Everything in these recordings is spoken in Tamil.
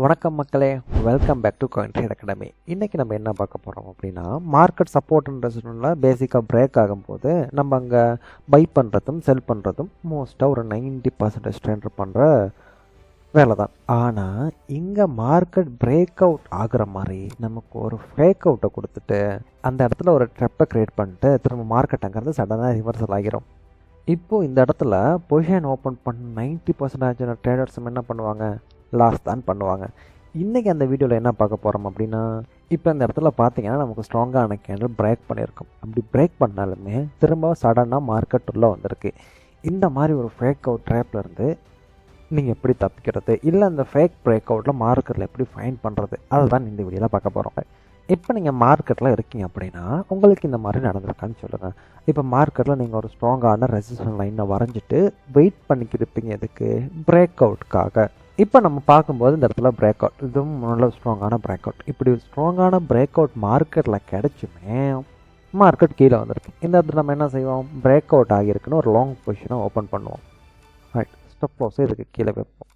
வணக்கம் மக்களே, welcome back to coin trade academy. இன்றைக்கி நம்ம என்ன பார்க்க போகிறோம் அப்படின்னா, மார்க்கெட் சப்போர்ட்ன்ற சொன்னால் பேசிக்காக பிரேக் ஆகும்போது நம்ம அங்கே பை பண்ணுறதும் செல் பண்ணுறதும் மோஸ்ட்டாக ஒரு 90% ட்ரெண்ட் பண்ணுற வேலை தான். ஆனால் இங்கே மார்க்கெட் பிரேக் அவுட் ஆகிற மாதிரி நமக்கு ஒரு ஃபேக் அவுட்டை கொடுத்துட்டு அந்த இடத்துல ஒரு ட்ரெப்பை க்ரியேட் பண்ணிட்டு திரும்ப மார்க்கெட் அங்கேருந்து சடனாக ரிவர்சல் ஆகிரும். இப்போது இந்த இடத்துல பொசிஷன் ஓப்பன் பண்ண 90% ட்ரேடர்ஸும் என்ன பண்ணுவாங்க, லாஸ் தான் பண்ணுவாங்க. இன்றைக்கி அந்த வீடியோவில் என்ன பார்க்க போகிறோம் அப்படின்னா, இப்போ இந்த இடத்துல பார்த்தீங்கன்னா நமக்கு ஸ்ட்ராங்கான கேண்டில் பிரேக் பண்ணியிருக்கோம். அப்படி பிரேக் பண்ணாலுமே திரும்ப சடனாக மார்க்கெட் உள்ளே வந்திருக்கு. இந்த மாதிரி ஒரு ஃபேக் அவுட் ட்ராப்லேருந்து நீங்கள் எப்படி தப்பிக்கிறது, இல்லை அந்த ஃபேக் பிரேக் அவுட்டில் மார்க்கெட்டில் எப்படி ஃபைண்ட் பண்ணுறது, அதை தான் இந்த வீடியோவில் பார்க்க போகிறோம். இப்போ நீங்கள் மார்க்கெட்டில் இருக்கீங்க அப்படின்னா உங்களுக்கு இந்த மாதிரி நடந்திருக்கான்னு சொல்லுங்கள். இப்போ மார்க்கெட்டில் நீங்கள் ஒரு ஸ்ட்ராங்கான ரெசிஸ்டன்ஸ் லைனை வரைஞ்சிட்டு வெயிட் பண்ணிக்கிருப்பீங்க. எதுக்கு? பிரேக் அவுட்காக. இப்போ நம்ம பார்க்கும்போது இந்த இடத்துல பிரேக் அவுட், இதுவும் நல்ல ஸ்ட்ராங்கான பிரேக் அவுட். இப்படி ஸ்ட்ராங்கான பிரேக் அவுட் மார்க்கெட்டில் கிடச்சுமே மார்க்கெட் கீழே வந்திருக்கு. இந்த இடத்துல நம்ம என்ன செய்வோம், பிரேக் அவுட் ஆகியிருக்குன்னு ஒரு லாங் பொசிஷனை ஓப்பன் பண்ணுவோம். ரைட், ஸ்டாப் லாஸ் இதுக்கு கீழே வைப்போம்.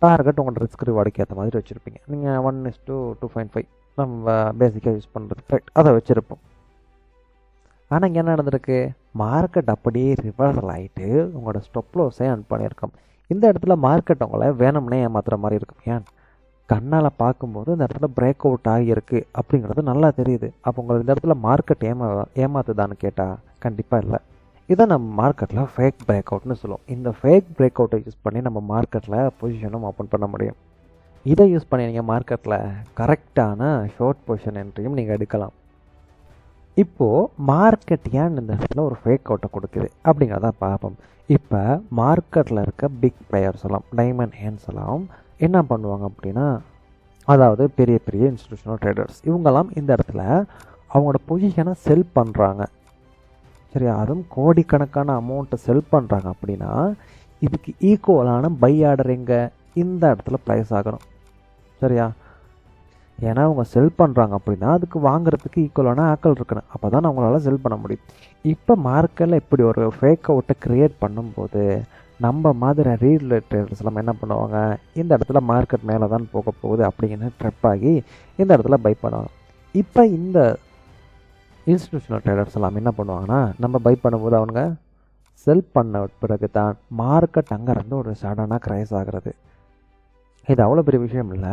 டார்கெட் உங்களோட ரிஸ்க் ரிவார்டுக்கு ஏற்ற மாதிரி வச்சுருப்பீங்க. நீங்கள் 1:2.5 நம்ம பேசிக்காக யூஸ் பண்ணுறது. ரைட், அதை வச்சுருப்போம். ஆனால் இங்கே என்ன நடந்திருக்கு, மார்க்கெட் அப்படியே ரிவர்சல் ஆகிட்டு உங்களோட ஸ்டாப் லாஸே அன் பண்ணியிருக்கோம். இந்த இடத்துல மார்க்கெட் உங்களை வேணும்னே ஏமாத்துற மாதிரி இருக்கும். ஏன், கண்ணால் பார்க்கும்போது இந்த இடத்துல பிரேக் அவுட் ஆகியிருக்கு அப்படிங்கிறது நல்லா தெரியுது. அப்போ உங்களுக்கு இந்த இடத்துல மார்க்கெட் ஏமாத்துதான்னு கேட்டால் கண்டிப்பாக இல்லை. இதை நம்ம மார்க்கெட்டில் ஃபேக் பிரேக் அவுட்னு சொல்லுவோம். இந்த ஃபேக் பிரேக் அவுட்டை யூஸ் பண்ணி நம்ம மார்க்கெட்டில் பொசிஷனும் ஓப்பன் பண்ண முடியும். இதை யூஸ் பண்ணி நீங்கள் மார்க்கெட்டில் கரெக்டான ஷார்ட் பொசிஷன் என்ட்ரியும் நீங்கள் எடுக்கலாம். இப்போது மார்க்கெட் ஏன் இந்த இடத்துல ஒரு ஃபேக் அவுட்டை கொடுக்குது அப்படிங்கிறத பார்ப்போம். இப்போ மார்க்கெட்டில் இருக்க பிக் பிளேயர்ஸ் எல்லாம், டைமண்ட் ஹேண்ட்ஸ் எல்லாம் என்ன பண்ணுவாங்க அப்படின்னா, அதாவது பெரிய பெரிய இன்ஸ்டிடியூஷனல் ட்ரேடர்ஸ் இவங்கெல்லாம் இந்த இடத்துல அவங்களோட பொசிஷனை செல் பண்ணுறாங்க. சரியா, அதுவும் கோடிக்கணக்கான அமௌண்ட்டை செல் பண்ணுறாங்க. அப்படின்னா இதுக்கு ஈக்குவலான பை ஆர்டர் எங்கே, இந்த இடத்துல ப்ளேஸ் ஆகணும். சரியா, ஏன்னா அவங்க செல் பண்ணுறாங்க அப்படின்னா அதுக்கு வாங்குறதுக்கு ஈக்குவலான ஆக்கள் இருக்கணும். அப்போ தான் அவங்களால செல் பண்ண முடியும். இப்போ மார்க்கெட்டில் இப்படி ஒரு ஃபேக் அவுட்டை க்ரியேட் பண்ணும்போது நம்ம மாதிரி ரீல் ட்ரேடர்ஸ் எல்லாம் என்ன பண்ணுவாங்க, இந்த இடத்துல மார்க்கெட் மேலே தான் போக போகுது அப்படிங்கிற ட்ரெப் ஆகி இந்த இடத்துல பை பண்ணுவாங்க. இப்போ இந்த இன்ஸ்டிடியூஷனல் ட்ரேடர்ஸ் எல்லாம் என்ன பண்ணுவாங்கன்னா, நம்ம பை பண்ணும்போது அவங்க செல் பண்ண பிறகு தான் மார்க்கெட் அங்கேருந்து ஒரு சடனாக க்ரைஸ் ஆகிறது. இது அவ்வளோ பெரிய விஷயம் இல்லை.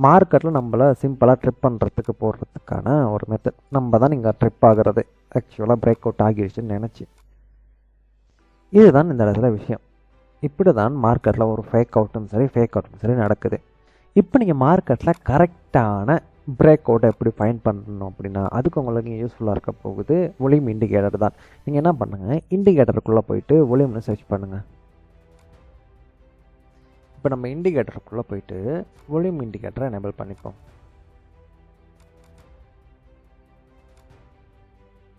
மார்க்கெட்டில் நம்மளை சிம்பிளாக ட்ரிப் பண்ணுறதுக்கு போடுறதுக்கான ஒரு மெத்தட். நம்ம தான் இங்கே ட்ரிப் ஆகிறது, ஆக்சுவலாக பிரேக் அவுட் ஆகிடுச்சுன்னு நினச்சி. இதுதான் இந்த இடத்துல விஷயம். இப்படி தான் மார்க்கெட்டில் ஒரு ஃபேக் அவுட்டும் சரி நடக்குது. இப்போ நீங்கள் மார்க்கெட்டில் கரெக்டான பிரேக் அவுட்டை எப்படி ஃபைண்ட் பண்ணணும் அப்படின்னா அதுக்கு உங்களுக்கு யூஸ்ஃபுல்லாக இருக்க போகுது வால்யூம் இண்டிகேட்டர் தான். நீங்கள் என்ன பண்ணுங்கள், இண்டிகேட்டருக்குள்ளே போயிட்டு வால்யூம்னு சர்ச் பண்ணுங்கள். இப்போ நம்ம இண்டிகேட்டருக்குள்ளே போயிட்டு வால்யூம் இண்டிகேட்டரை எனேபிள் பண்ணிப்போம்.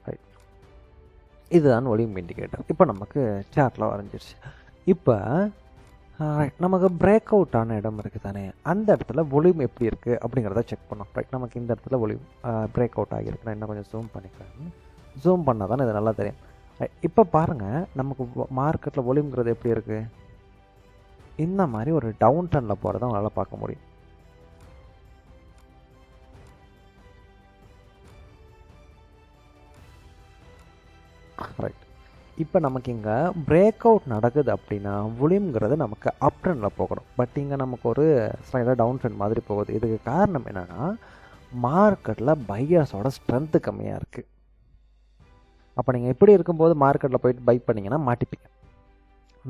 ரைட், இதுதான் வால்யூம் இண்டிகேட்டர். இப்போ நமக்கு சார்ட்டில் வரைஞ்சிருச்சு. இப்போ நமக்கு பிரேக் அவுட் ஆன இடம் இருக்குது தானே, அந்த இடத்துல வால்யூம் எப்படி இருக்குது அப்படிங்கிறத செக் பண்ணோம். ரைட், நமக்கு இந்த இடத்துல வால்யூம் பிரேக் அவுட் ஆகியிருக்கு. நான் இன்னும் கொஞ்சம் ஜூம் பண்ணிக்கிறேன். ஜூம் பண்ணால் தானே இது நல்லா தெரியும். இப்போ பாருங்கள், நமக்கு மார்க்கெட்டில் வால்யூம்ங்கிறது எப்படி இருக்குது, இந்த மாதிரி ஒரு டவுன் ட்ரெண்டில் போகிறத உங்களால் பார்க்க முடியும். ரைட், இப்போ நமக்கு இங்கே பிரேக் அவுட் நடக்குது அப்படின்னா வால்யூம்ங்கிறது நமக்கு அப் ட்ரெண்டில் போகணும். பட் இங்கே நமக்கு ஒரு ஸ்லைடாக டவுன் ட்ரெண்ட் மாதிரி போகுது. இதுக்கு காரணம் என்னென்னா, மார்க்கெட்டில் பையர்ஸோட ஸ்ட்ரென்த்து கம்மியாக இருக்குது. அப்போ நீங்கள் எப்படி இருக்கும்போது மார்க்கெட்டில் போயிட்டு பை பண்ணிங்கன்னா மாட்டிப்பீங்க.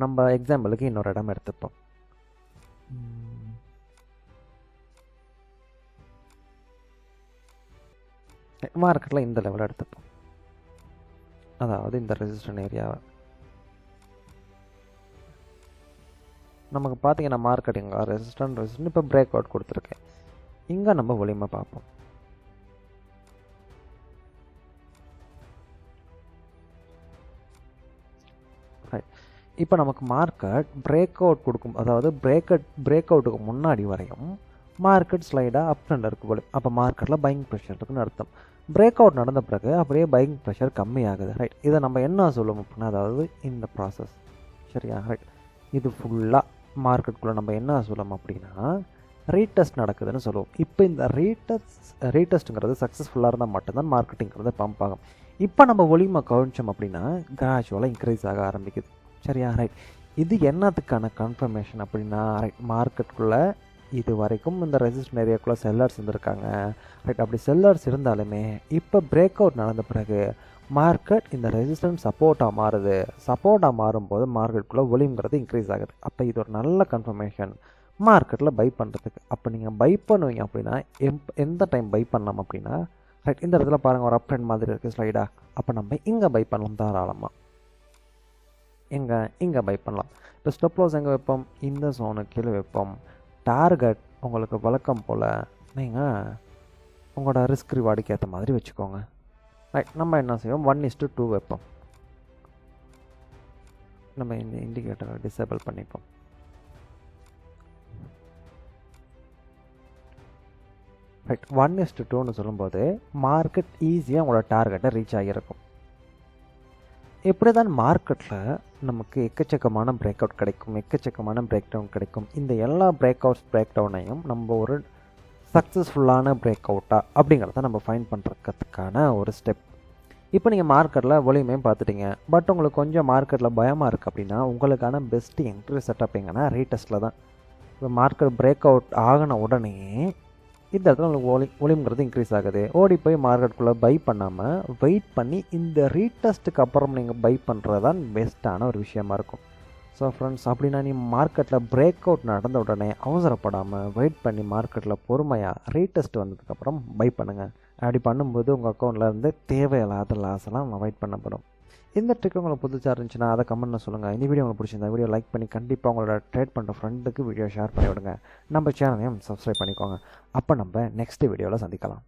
நம்ம எக்ஸாம்பிளுக்கு இன்னொரு இடம் எடுத்துப்போம். மார்க்கெட்டில் இந்த லெவலில் எடுத்துப்போம், அதாவது இந்த ரெசிஸ்டன்ஸ் ஏரியாவை. நமக்கு பார்த்தீங்கன்னா மார்க்கெட் இங்கே ரெசிஸ்டன்ஸ் இப்போ பிரேக் அவுட் கொடுத்துருக்கேன். இங்கே நம்ம வால்யூமை பார்ப்போம். இப்போ நமக்கு மார்க்கெட் பிரேக் அவுட் கொடுக்கும், அதாவது பிரேக் அவுட்டுக்கு முன்னாடி வரையும் மார்க்கெட் ஸ்லைடாக அப் ட்ரெண்ட் இருக்கு போல. அப்போ மார்க்கெட்டில் பையிங் ப்ரெஷர் இருக்குன்னு அர்த்தம். பிரேக் அவுட் நடந்த பிறகு அப்படியே பையிங் ப்ரெஷர் கம்மியாகுது. ரைட், இதை நம்ம என்ன சொல்லுவோம் அப்படின்னா, அதாவது இந்த ப்ராசஸ். சரியா, ரைட், இது ஃபுல்லாக மார்க்கெட்டுக்குள்ளே நம்ம என்ன சொல்லுவோம் அப்படின்னா, ரீடெஸ்ட் நடக்குதுன்னு சொல்லுவோம். இப்போ இந்த ரீடெஸ்ட்டுங்கிறது சக்ஸஸ்ஃபுல்லாக இருந்தால் மட்டும்தான் மார்க்கெட்டிங்கிறது பம்ப் ஆகும். இப்போ நம்ம ஒலிமை கவனிச்சோம் அப்படின்னா கிராஜுவலாக இன்க்ரீஸ் ஆக ஆரம்பிக்குது. சரியா? ரைட். இது என்னத்துக்கான கன்ஃபர்மேஷன் அப்படின்னா, ரைட், மார்க்கெட்டுக்குள்ளே இது வரைக்கும் இந்த ரெசிஸ்டன்ட் ஏரியாக்குள்ளே செல்லர்ஸ் இருந்திருக்காங்க. ரைட். அப்படி செல்லர்ஸ் இருந்தாலுமே இப்போ பிரேக் அவுட் நடந்த பிறகு மார்க்கெட் இந்த ரெசிஸ்டன்ஸ் சப்போர்ட்டாக மாறுது. சப்போர்ட்டாக மாறும்போது மார்க்கெட்டுக்குள்ளே ஒலிங்கிறது இன்க்ரீஸ் ஆகுது. அப்போ இது ஒரு நல்ல கன்ஃபர்மேஷன் மார்க்கெட்டில் பை பண்ணுறதுக்கு. அப்போ நீங்கள் பை பண்ணுவீங்க அப்படின்னா எந்த டைம் பை பண்ணலாம் அப்படின்னா, ரைட், இந்த இடத்துல பாருங்கள் ஒரு அப் ட்ரெண்ட் மாதிரி இருக்குது ஸ்லைடாக. அப்போ நம்ம இங்கே பை பண்ணலாம் தாராளமாக. இங்கே பை பண்ணலாம். இப்போ ஸ்டாப் லாஸ் எங்கே வைப்போம்? இந்த ஜோனுக்கு கீழே வைப்போம். டார்கெட் உங்களுக்கு வழக்கம் போல் நீங்கள் உங்களோட ரிஸ்க் ரிவார்டுக்கு ஏற்ற மாதிரி வச்சுக்கோங்க. ரைட். நம்ம என்ன செய்வோம்? 1:2 வைப்போம். நம்ம இந்த இண்டிகேட்டரை டிசேபிள் பண்ணிப்போம். ரைட். 1:2ன்னு சொல்லும்போது மார்க்கெட் ஈஸியாக உங்களோட டார்கெட்டை ரீச் ஆகியிருக்கும். இப்படி தான் மார்க்கெட்டில் நமக்கு எக்கச்சக்கமான பிரேக் அவுட் கிடைக்கும், எக்கச்சக்கமான பிரேக் டவுன் கிடைக்கும். இந்த எல்லா பிரேக் டவுனையும் நம்ம ஒரு சக்ஸஸ்ஃபுல்லான பிரேக் அவுட்டா அப்படிங்கிறத நம்ம ஃபைண்ட் பண்ணுறதுக்கான ஒரு ஸ்டெப். இப்போ நீங்கள் மார்க்கெட்டில் ஒலியுமையும் பார்த்துட்டீங்க. பட் உங்களுக்கு கொஞ்சம் மார்க்கெட்டில் பயமாக இருக்குது அப்படின்னா உங்களுக்கான பெஸ்ட்டு என்ட்ரி செட்டப் எங்கன்னா ரீடெஸ்ட்டில் தான். இப்போ மார்க்கெட் பிரேக் அவுட் ஆகின உடனே இந்த இடத்துல உங்களுக்கு ஒலிங்கிறது இன்க்ரீஸ் ஆகுது. ஓடி போய் மார்க்கெட்டுக்குள்ளே பை பண்ணாமல் வெயிட் பண்ணி இந்த ரீடெஸ்ட்டுக்கு அப்புறம் நீங்கள் பை பண்ணுறது தான் பெஸ்ட்டான ஒரு விஷயமா இருக்கும். ஸோ ஃப்ரெண்ட்ஸ், அப்படின்னா நீ மார்க்கெட்டில் பிரேக் அவுட் நடந்த உடனே அவசரப்படாமல் வெயிட் பண்ணி மார்க்கெட்டில் பொறுமையாக ரீடெஸ்ட் வந்ததுக்கப்புறம் பை பண்ணுங்கள். அப்படி பண்ணும்போது உங்கள் அக்கௌண்ட்டில் இருந்து தேவையில்லாத லாஸ் எல்லாம் அவாய்ட் பண்ணப்படும். இந்த ட்ரிக் உங்களுக்கு புதுசாக இருந்துச்சுன்னா அதை கமெண்ட்டில் சொல்லுங்கள். இந்த வீடியோ உங்களுக்கு பிடிச்சிருந்தா வீடியோ லைக் பண்ணி கண்டிப்பாக உங்களோட ட்ரேட் பண்ணுற ஃப்ரெண்டுக்கு வீடியோ ஷேர் பண்ணி விடுங்க. நம்ம சேனலையும் சப்ஸ்கிரைப் பண்ணிக்கோங்க. அப்போ நம்ம நெக்ஸ்ட் வீடியோவில் சந்திக்கலாம்.